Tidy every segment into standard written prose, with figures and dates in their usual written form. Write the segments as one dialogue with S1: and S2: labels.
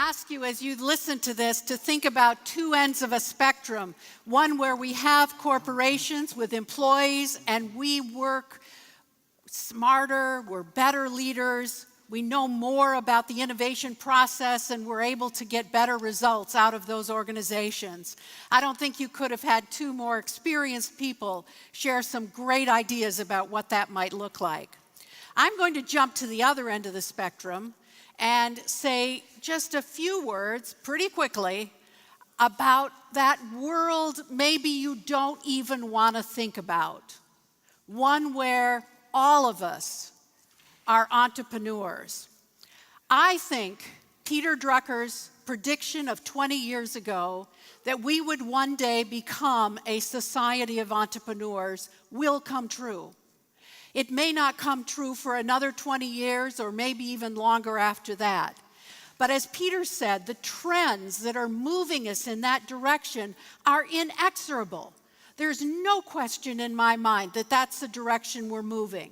S1: ask you as you listen to this to think about two ends of a spectrum. One where we have corporations with employees and we work smarter, we're better leaders, we know more about the innovation process and we're able to get better results out of those organizations. I don't think you could have had two more experienced people share some great ideas about what that might look like. I'm going to jump to the other end of the spectrum and say just a few words pretty quickly about that world maybe you don't even want to think about. One where all of us are entrepreneurs. I think Peter Drucker's prediction of 20 years ago that we would one day become a society of entrepreneurs will come true. It may not come true for another 20 years or maybe even longer after that. But as Peter said, the trends that are moving us in that direction are inexorable. There's no question in my mind that that's the direction we're moving.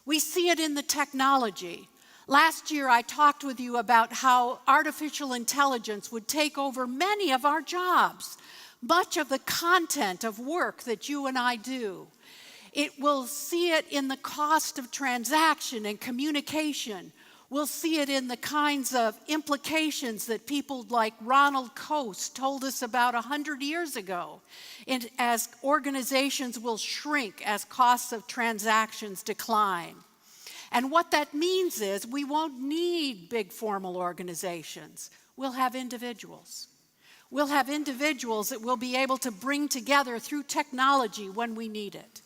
S1: We see it in the technology. Last year, I talked with you about how artificial intelligence would take over many of our jobs, much of the content of work that you and I do. It will see it in the cost of transaction and communication. We'll see it in the kinds of implications that people like Ronald Coase told us about 100 years ago, and as organizations will shrink as costs of transactions decline. And what that means is we won't need big formal organizations. We'll have individuals. We'll have individuals that we'll be able to bring together through technology when we need it.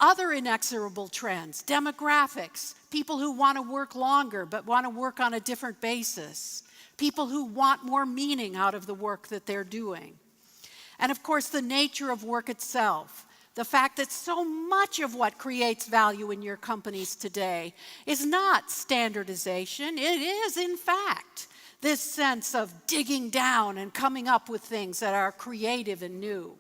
S1: Other inexorable trends, demographics, people who want to work longer but want to work on a different basis, people who want more meaning out of the work that they're doing. And of course, the nature of work itself, the fact that so much of what creates value in your companies today is not standardization. It is, in fact, this sense of digging down and coming up with things that are creative and new.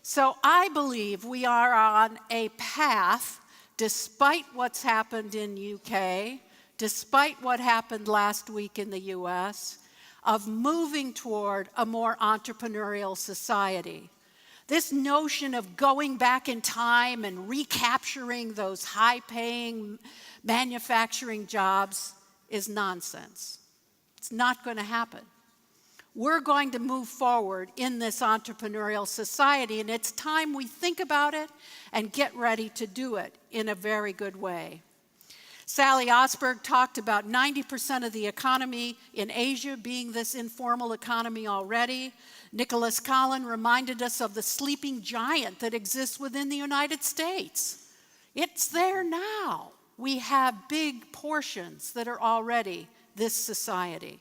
S1: So I believe we are on a path, despite what's happened in UK, despite what happened last week in the US, of moving toward a more entrepreneurial society. This notion of going back in time and recapturing those high-paying manufacturing jobs is nonsense. It's not going to happen. We're going to move forward in this entrepreneurial society, and it's time we think about it and get ready to do it in a very good way. Sally Osberg talked about 90% of the economy in Asia being this informal economy already. Nicholas Collin reminded us of the sleeping giant that exists within the United States. It's there now. We have big portions that are already this society.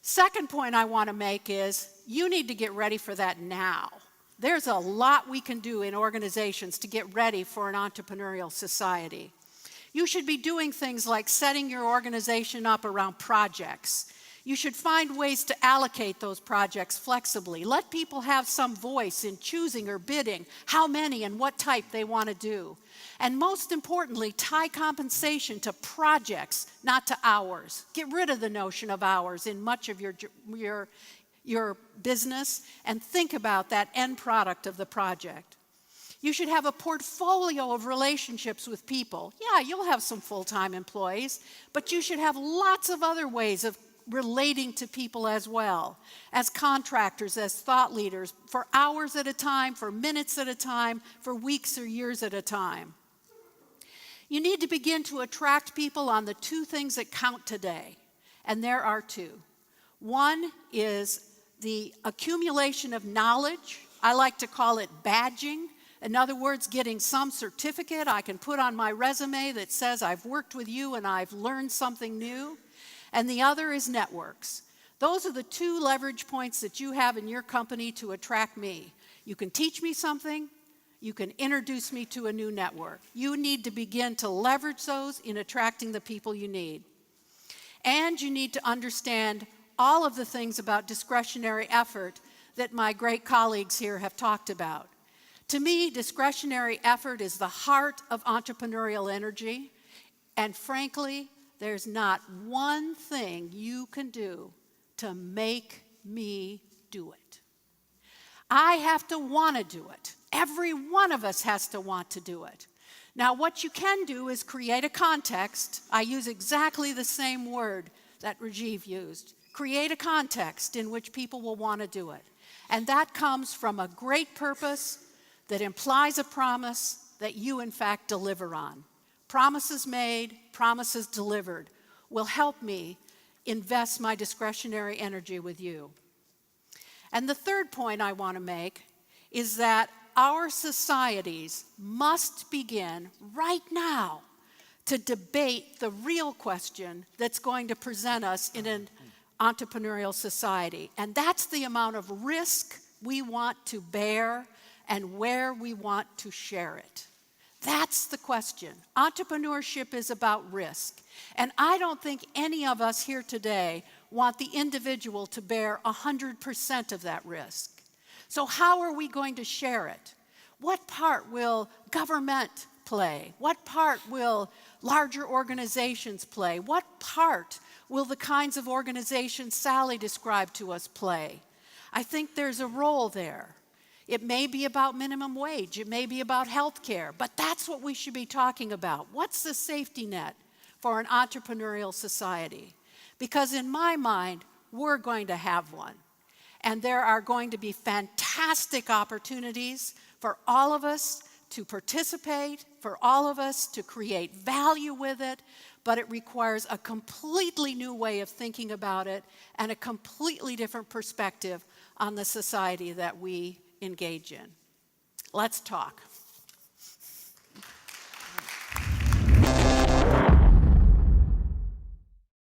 S1: Second point I want to make is you need to get ready for that now. There's a lot we can do in organizations to get ready for an entrepreneurial society. You should be doing things like setting your organization up around projects. You should find ways to allocate those projects flexibly. Let people have some voice in choosing or bidding how many and what type they want to do. And most importantly, tie compensation to projects, not to hours. Get rid of the notion of hours in much of your business and think about that end product of the project. You should have a portfolio of relationships with people. Yeah, you'll have some full-time employees, but you should have lots of other ways of relating to people as well, as contractors, as thought leaders, for hours at a time, for minutes at a time, for weeks or years at a time. You need to begin to attract people on the two things that count today, and there are two. One is the accumulation of knowledge. I like to call it badging. In other words, getting some certificate I can put on my resume that says I've worked with you and I've learned something new. And the other is networks. Those are the two leverage points that you have in your company to attract me. You can teach me something. You can introduce me to a new network. You need to begin to leverage those in attracting the people you need. And you need to understand all of the things about discretionary effort that my great colleagues here have talked about. To me, discretionary effort is the heart of entrepreneurial energy, and frankly, there's not one thing you can do to make me do it. I have to want to do it. Every one of us has to want to do it. Now, what you can do is create a context. I use exactly the same word that Rajiv used. Create a context in which people will want to do it. And that comes from a great purpose that implies a promise that you, in fact, deliver on. Promises made, promises delivered will help me invest my discretionary energy with you. And the third point I want to make is that our societies must begin right now to debate the real question that's going to present us in an entrepreneurial society. And that's the amount of risk we want to bear and where we want to share it. That's the question. Entrepreneurship is about risk. And I don't think any of us here today want the individual to bear 100% of that risk. So how are we going to share it? What part will government play? What part will larger organizations play? What part will the kinds of organizations Sally described to us play? I think there's a role there. It may be about minimum wage. It may be about health care. But that's what we should be talking about. What's the safety net for an entrepreneurial society? Because in my mind, we're going to have one. And there are going to be fantastic opportunities for all of us to participate, for all of us to create value with it, but it requires a completely new way of thinking about it and a completely different perspective on the society that we engage in. Let's talk.